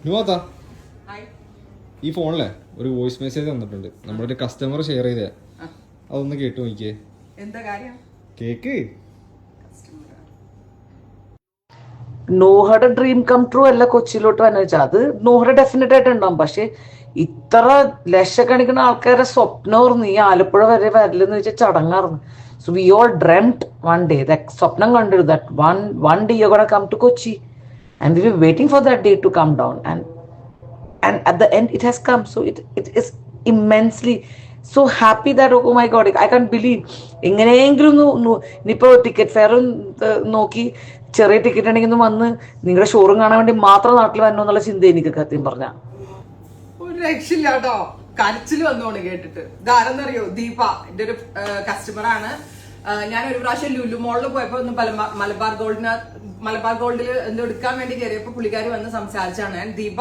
നുവാത്താ ഈ ഫോണിലെ ഒരു വോയിസ് മെസ്സേജ് വന്നിട്ടുണ്ട്. നമ്മളൊരു കസ്റ്റമർ ഷെയർ ചെയ്തേ, അതൊന്ന് കേട്ടു നോക്കിയേ. എന്താ കാര്യം? കേക്ക്. നോഹയുടെ ഡ്രീം കം ട്രൂ അല്ല കൊച്ചിയിലോട്ട് വന്നു വെച്ചാൽ അത് നോഹയുടെ ഡെഫിനറ്റ് ആയിട്ട് ഉണ്ടാവും. പക്ഷെ ഇത്ര ലക്ഷക്കണക്കിന് ആൾക്കാരുടെ സ്വപ്നമായിരുന്നു ഈ ആലപ്പുഴ വരെ വരലെന്ന് വെച്ചാൽ ചടങ്ങായിരുന്നു. So we all dreamed one day സ്വപ്നം കണ്ടിരുന്നു that one day you're gonna come to Kochi and we were waiting for that day to come down and at the end it has come. So it is immensely so happy that oh my god I can't believe എങ്ങനെയെങ്കിലും ഇനിയിപ്പോ ticket fair നോക്കി ചെറിയ ticket ആണെങ്കിൽ വന്ന് നിങ്ങളുടെ showroom കാണാൻ വേണ്ടി മാത്രം നാട്ടിൽ വരണോ എന്നുള്ള ചിന്ത എനിക്ക് സത്യം പറഞ്ഞ ഒരു രക്ഷയില്ല കേട്ടോ. കരച്ചിൽ വന്നോണ് കേട്ടിട്ട്. ഇതാരെന്നറിയോ? ദീപ എന്റെ ഒരു കസ്റ്റമർ ആണ്. ഞാൻ ഒരു പ്രാവശ്യം ലുലു മോളിൽ പോയപ്പോ ഒന്ന് മലബാർ ഗോൾഡിൽ എന്തോ എടുക്കാൻ വേണ്ടി കയറിയപ്പോ പുള്ളിക്കാരി വന്ന് സംസാരിച്ചാണ്. Deepa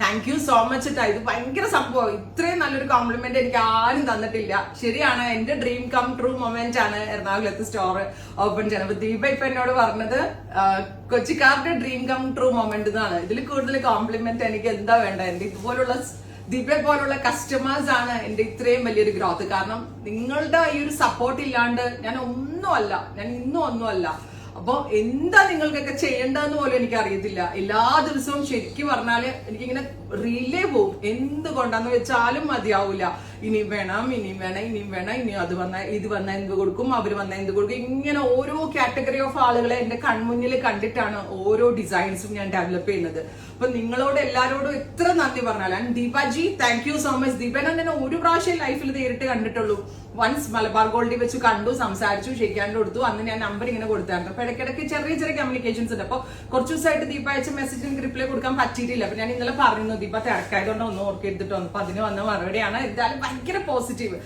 thank you so much ഇട്ടാ. ഇത് ഭയങ്കര സംഭവം. ഇത്രയും നല്ലൊരു കോംപ്ലിമെന്റ് എനിക്ക് ആരും തന്നിട്ടില്ല. ശരിയാണ്, എന്റെ ഡ്രീം കം ട്രൂ മൊമെന്റ് ആണ് എറണാകുളത്ത് സ്റ്റോർ ഓപ്പൺ ചെയ്യുന്നത്. അപ്പൊ ദീപ ഇപ്പൊ എന്നോട് പറഞ്ഞത് കൊച്ചിക്കാരുടെ ഡ്രീം കം ട്രൂ മൊമെന്റ് എന്നാണ്. ഇതിൽ കൂടുതൽ കോംപ്ലിമെന്റ് എനിക്ക് എന്താ വേണ്ട? എന്റെ ഇതുപോലുള്ള ദീപയെ പോലുള്ള കസ്റ്റമേഴ്സ് ആണ് എന്റെ ഇത്രയും വലിയൊരു ഗ്രോത്ത്. കാരണം നിങ്ങളുടെ ഈ ഒരു സപ്പോർട്ട് ഇല്ലാണ്ട് ഞാൻ ഇന്നും ഒന്നുമല്ല. അപ്പൊ എന്താ നിങ്ങൾക്കൊക്കെ ചെയ്യേണ്ടതെന്ന് പോലും എനിക്ക് അറിയത്തില്ല. എല്ലാ ദിവസവും ശരിക്കും പറഞ്ഞാല് എനിക്കിങ്ങനെ റിലേ പോവും. എന്തുകൊണ്ടാന്ന് വെച്ചാലും മതിയാവൂല. ഇനിയും വേണം, ഇനി അത് ഇത് വന്നാൽ എന്ത് കൊടുക്കും, അവര് വന്നാൽ എന്ത് കൊടുക്കും, ഇങ്ങനെ ഓരോ കാറ്റഗറി ഓഫ് ആളുകളെ എന്റെ കൺമുന്നിൽ കണ്ടിട്ടാണ് ഓരോ ഡിസൈൻസും ഞാൻ ഡെവലപ്പ് ചെയ്യുന്നത്. അപ്പൊ നിങ്ങളോട് എല്ലാരോടും എത്ര നന്ദി പറഞ്ഞാലും Deepaji thank you so much. ദീപനെ തന്നെ ഒരു പ്രാവശ്യം ലൈഫിൽ നേരിട്ട് കണ്ടിട്ടുള്ളൂ. വൺസ് മലബാർ ഗോൾഡിൽ വെച്ച് കണ്ടു, സംസാരിച്ചു, ഷെയ്ക്കാണ്ട് കൊടുത്തു. അന്ന് ഞാൻ നമ്പർ ഇങ്ങനെ കൊടുത്തായിരുന്നു. അപ്പൊ ഇടയ്ക്കിടയ്ക്ക് ചെറിയ ചെറിയ കമ്മ്യൂണിക്കേഷൻസ് ഉണ്ട്. അപ്പൊ കുറച്ച് ദിവസമായിട്ട് ദീപ അയച്ച മെസ്സേജ് എനിക്ക് റിപ്ലൈ കൊടുക്കാൻ പറ്റിയിട്ടില്ല. അപ്പൊ ഞാൻ ഇന്നലെ പറഞ്ഞു ദീപ തിരക്കായതുകൊണ്ട് ഒന്നും ഓർക്കെടുത്തിട്ട് വന്നു. അപ്പൊ അതിന് വന്ന മറുപടിയാണ്. എന്തായാലും ഭയങ്കര പോസിറ്റീവ്.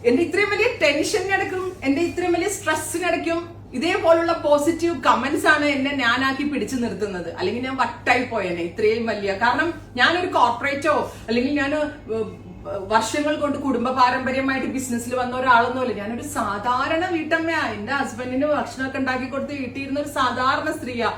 എന്റെ ഇത്രയും വലിയ ടെൻഷനിടയ്ക്കും എന്റെ ഇത്രയും വലിയ സ്ട്രെസ്സിനിടയ്ക്കും ഇതേപോലുള്ള പോസിറ്റീവ് കമന്റ്സ് ആണ് എന്നെ ഞാനാക്കി പിടിച്ചു നിർത്തുന്നത്. അല്ലെങ്കിൽ ഞാൻ വട്ടായി പോയേനെ ഇത്രയും വലിയ. കാരണം ഞാനൊരു കോർപ്പറേറ്റോ അല്ലെങ്കിൽ ഞാൻ വർഷങ്ങൾ കൊണ്ട് കുടുംബ പാരമ്പര്യമായിട്ട് ബിസിനസ്സിൽ വന്ന ഒരാളൊന്നുമല്ല. ഞാനൊരു സാധാരണ വീട്ടമ്മയാ. എന്റെ ഹസ്ബൻഡിന് ഭക്ഷണമൊക്കെ ഉണ്ടാക്കി കൊടുത്ത് വീട്ടിയിരുന്ന ഒരു സാധാരണ സ്ത്രീയാ.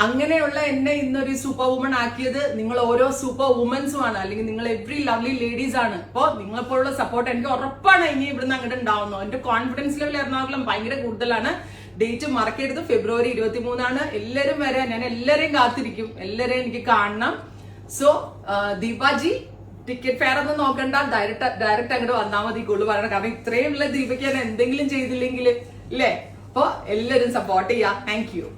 അങ്ങനെയുള്ള എന്നെ ഇന്നൊരു സൂപ്പർ വുമൺ ആക്കിയത് നിങ്ങൾ ഓരോ സൂപ്പർ വുമൻസും ആണ്. അല്ലെങ്കിൽ നിങ്ങൾ എവ്രി ലവ്ലി ലേഡീസ് ആണ്. അപ്പോ നിങ്ങളെപ്പോലുള്ള സപ്പോർട്ട് എനിക്ക് ഉറപ്പാണ് ഇനി ഇവിടുന്ന് അങ്ങോട്ട് ഉണ്ടാവുന്നു. എന്റെ കോൺഫിഡൻസ് ലെവൽ എറണാകുളം ഭയങ്കര കൂടുതലാണ്. ഡേറ്റ് മറക്കരുത്, February 23 എല്ലാരും വരാൻ. ഞാൻ എല്ലാരെയും കാത്തിരിക്കും. എല്ലാരെയും എനിക്ക് കാണണം. സോ ദീപാജി ടിക്കറ്റ് ഫെയർ ഒന്നും നോക്കണ്ട, ഡയറക്റ്റ് അങ്ങോട്ട് വന്നാൽ മതി കൂടുതൽ പറയണം. കാരണം ഇത്രയും ഉള്ള ദീപയ്ക്ക് ഞാൻ എന്തെങ്കിലും ചെയ്തില്ലെങ്കിൽ ഇല്ലേ. അപ്പൊ എല്ലാരും സപ്പോർട്ട് ചെയ്യാം. Thank you.